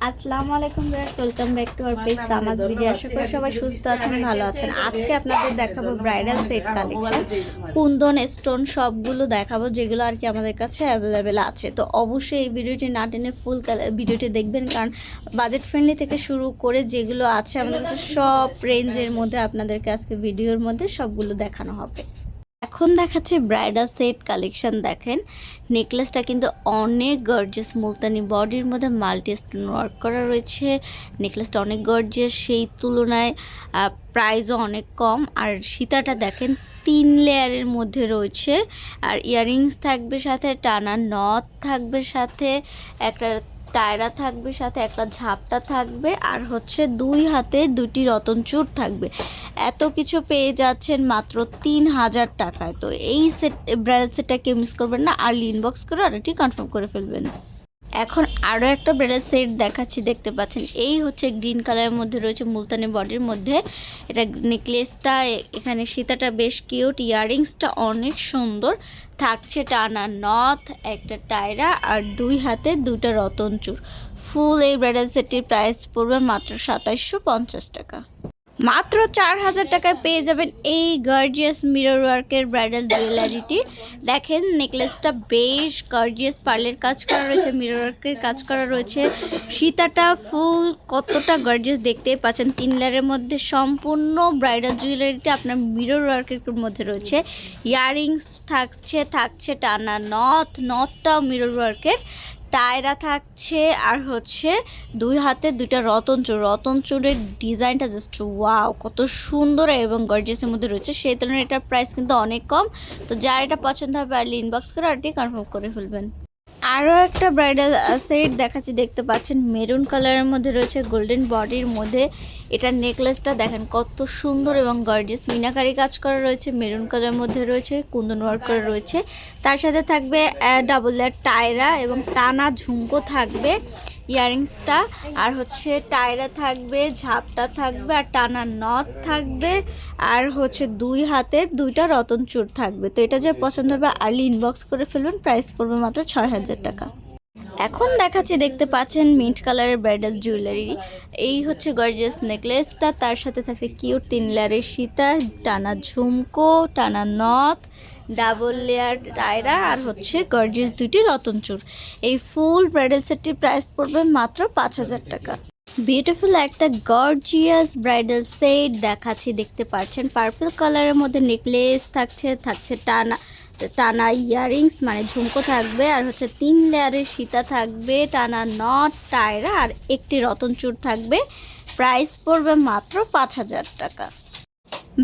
আসসালামু আলাইকুম viewers, welcome back to our page Tamaz video. আশা করি সবাই সুস্থ আছেন, ভালো আছেন। আজকে আপনাদের দেখাবো bridal set collection, kundan stone সবগুলো দেখাবো যেগুলো আর কি আমাদের কাছে অ্যাভেলেবেল আছে। তো অবশ্যই এই ভিডিওটি না টেনে ফুল ভিডিওটি দেখবেন, কারণ বাজেট ফ্রেন্ডলি থেকে শুরু করে যেগুলো আছে আমাদের কাছে সব রেঞ্জের মধ্যে আপনাদেরকে আজকে ভিডিওর মধ্যে সবগুলো দেখানো হবে। এখন দেখাচ্ছে ব্রাইডাল সেট কালেকশন। দেখেন নেকলেসটা কিন্তু অনেক গর্জিয়াস, মুলতানি বডির মধ্যে মাল্টি স্টোন ওয়ার্ক করা রয়েছে। নেকলেসটা অনেক গর্জিয়াস, সেই তুলনায় প্রাইসও অনেক কম। আর সীতাটা দেখেন 3 লেয়ারের মধ্যে রয়েছে, আর ইয়াররিংস থাকবে সাথে, টানা নথ থাকবে সাথে, একটা টায়রা থাকবে সাথে, একটা ঝাপটা থাকবে, আর হচ্ছে 2 হাতে 2টি রতন চূড় থাকবে। এত কিছু পেয়ে যাচ্ছেন মাত্র 3000 টাকায়। তো এই সেট ব্রাইডাল সেটটা কেউ মিস করবেন না, আর্লি ইনবক্স করে অর্ডারটি কনফার্ম করে ফেলবেন। এখন আরও একটা ব্রাইডাল সেট দেখাচ্ছি, দেখতে পাচ্ছেন এই হচ্ছে গ্রিন কালারের মধ্যে রয়েছে মুলতানি বডির মধ্যে। এটা নেকলেসটা, এখানে সীতাটা বেশ কিউট, ইয়াররিংসটা অনেক সুন্দর থাকছে, টানা নথ, একটা টায়রা, আর 2 হাতে 2টা রতন চূড়। ফুল এই ব্রাইডাল সেটটির প্রাইস পড়বে মাত্র 2750 টাকা। মাত্র 4000 টাকায় পেয়ে যাবেন এই গর্জিয়াস মিরর ওয়ার্কের ব্রাইডাল জুয়েলারিটি। দেখেন নেকলেসটা বেশ গর্জিয়াস, পার্লের কাজ করা রয়েছে, মিরর ওয়ার্কের কাজ করা রয়েছে। সীতাটা ফুল কতটা গর্জিয়াস দেখতেই পাচ্ছেন। 3 লেয়ারের মধ্যে সম্পূর্ণ ব্রাইডাল জুয়েলারিটি আপনার মিরর ওয়ার্কের মধ্যে রয়েছে। ইয়াররিংস থাকছে টানা নথটাও মিরর ওয়ার্কের, টায়রা থাকছে, আর হচ্ছে 2 হাতে 2টা রতন চূড়ের ডিজাইনটা জাস্ট ওয়াও, কত সুন্দর এবং গর্জিয়াসের মধ্যে রয়েছে। সেই তুলনায় এটার প্রাইস কিন্তু অনেক কম। তো যার এটা পছন্দ হবে আর্লি ইনবক্স করে আরটি কনফার্ম করে ফেলবেন। আরও একটা ব্রাইডাল সেট দেখাচ্ছি, দেখতে পাচ্ছেন মেরুন কালারের মধ্যে রয়েছে, গোল্ডেন বডির মধ্যে। এটার নেকলেসটা দেখেন কত সুন্দর এবং গর্জিয়াস, মিনাকারি কাজ করা রয়েছে, মেরুন কালারের মধ্যে রয়েছে, কুন্দন ওয়ার্ক করা রয়েছে। তার সাথে থাকবে ডাবল লেয়ার টায়রা এবং টানা ঝুমকো থাকবে ইয়াররিংসটা, আর হচ্ছে টায়রা থাকবে, ঝাপটা থাকবে, আর টানা নথ থাকবে, আর হচ্ছে 2 হাতে 2টা রতন চূড় থাকবে। তো এটা যে পছন্দ হবে আর্লি ইনবক্স করে ফেলবেন, প্রাইস পড়বে মাত্র 6000 টাকা। এখন দেখাচ্ছি, দেখতে পাচ্ছেন মিন্ট কালারের ব্রাইডাল জুয়েলারি। এই হচ্ছে গর্জিয়াস নেকলেসটা, তার সাথে থাকছে কিউট 3 লেয়ারের সীতা, টানা ঝুমকো, টানা নথ, ডাবল লেয়ার টায়রা, আর হচ্ছে গর্জিয়াস 2টি রতন চূড়। এই ফুল ব্রাইডাল সেটটির প্রাইস পড়বে মাত্র 5000 টাকা। বিউটিফুল একটা গর্জিয়াস ব্রাইডাল সেট দেখাচ্ছি, দেখতে পাচ্ছেন পার্পল কালারের মধ্যে নেকলেস থাকছে টানা ইয়াররিংস মানে ঝুমকো থাকবে, আর হচ্ছে 3 লেয়ারের সীতা থাকবে, টানা নথ, টায়রা, আর একটি রতন চূড় থাকবে। প্রাইস পড়বে মাত্র 5000 টাকা।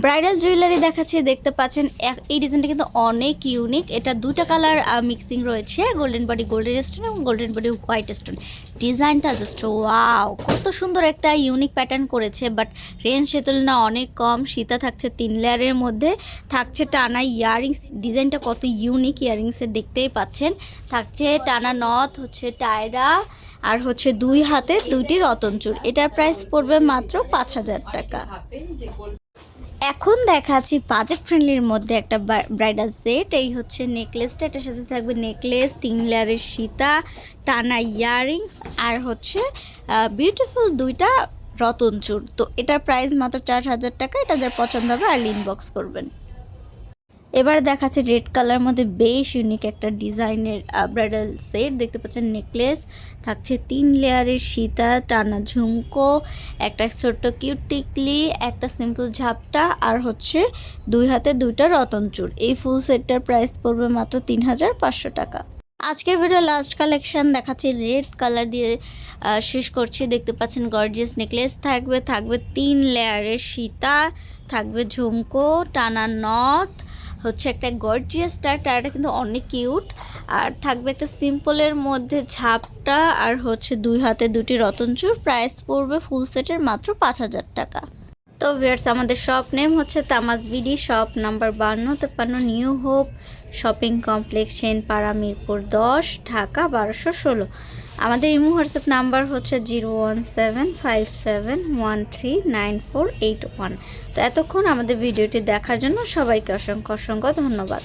ব্রাইডাল জুয়েলারি দেখাচ্ছি, দেখতে পাচ্ছেন এই ডিজাইনটা কিন্তু অনেক ইউনিক। এটা 2টা কালার মিক্সিং রয়েছে, গোল্ডেন বডি গোল্ডেন স্টোন এবং গোল্ডেন বডি হোয়াইট স্টোন। ডিজাইনটা জাস্ট ওয়াও, কত সুন্দর একটা ইউনিক প্যাটার্ন করেছে, বাট রেঞ্জ সে তুলনায় অনেক কম। সীতা থাকছে 3 লেয়ারের মধ্যে, থাকছে টানা ইয়াররিংস, ডিজাইনটা কত ইউনিক, ইয়াররিংসের দেখতেই পাচ্ছেন। থাকছে টানা নথ, হচ্ছে টায়রা, আর হচ্ছে 2 হাতে 2টি রতন চূড়। এটার প্রাইস পড়বে মাত্র 5000 টাকা। এখন দেখাচ্ছি বাজেট ফ্রেন্ডলির মধ্যে একটা ব্রাইডাল সেট। এই হচ্ছে নেকলেসটা, এটার সাথে থাকবে নেকলেস, 3 লেয়ারের সীতা, টানা ইয়াররিংস, আর হচ্ছে বিউটিফুল 2টা রতন চূড়। তো এটার প্রাইস মাত্র 4000 টাকা। এটা যার পছন্দ হবে আর্লি ইনবক্স করবেন। এবার দেখাচ্ছে রেড কালার মধ্যে বেশ ইউনিক একটা ডিজাইনের ব্রাইডাল সেট, দেখতে পাচ্ছেন নেকলেস থাকছে 3 লেয়ারের সীতা, টানা ঝুমকো, একটা ছোট্ট কিউট টিকলি, একটা সিম্পল ঝাপটা, আর হচ্ছে 2 হাতে 2টা রতন চূড়। এই ফুল সেটটার প্রাইস পড়বে মাত্র 3500 টাকা। আজকের ভিডিও লাস্ট কালেকশন দেখাচ্ছি, রেড কালার দিয়ে শেষ করছি। দেখতে পাচ্ছেন গর্জিয়াস নেকলেস থাকবে 3 লেয়ারের সীতা, থাকবে ঝুমকো, টানা নথ, হচ্ছে একটা গর্জিয়াস টায়ারটা কিন্তু অনেক কিউট, আর থাকবে একটা সিম্পলের মধ্যে ঝাপটা, আর হচ্ছে 2 হাতে 2টি রতন চূড়। প্রাইস পড়বে ফুল সেটের মাত্র 5000 টাকা। তো ভিউয়ার্স, আমাদের শপ নেম হচ্ছে Tamaz BD, shop number 5253 new hope shopping complex, Senpara, Mirpur 10, Dhaka 1216। আমাদের ইমো হোয়াটসঅ্যাপ নাম্বার হচ্ছে 01757139481। তো এতক্ষণ আমাদের ভিডিওটি দেখার জন্য সবাইকে অসংখ্য ধন্যবাদ।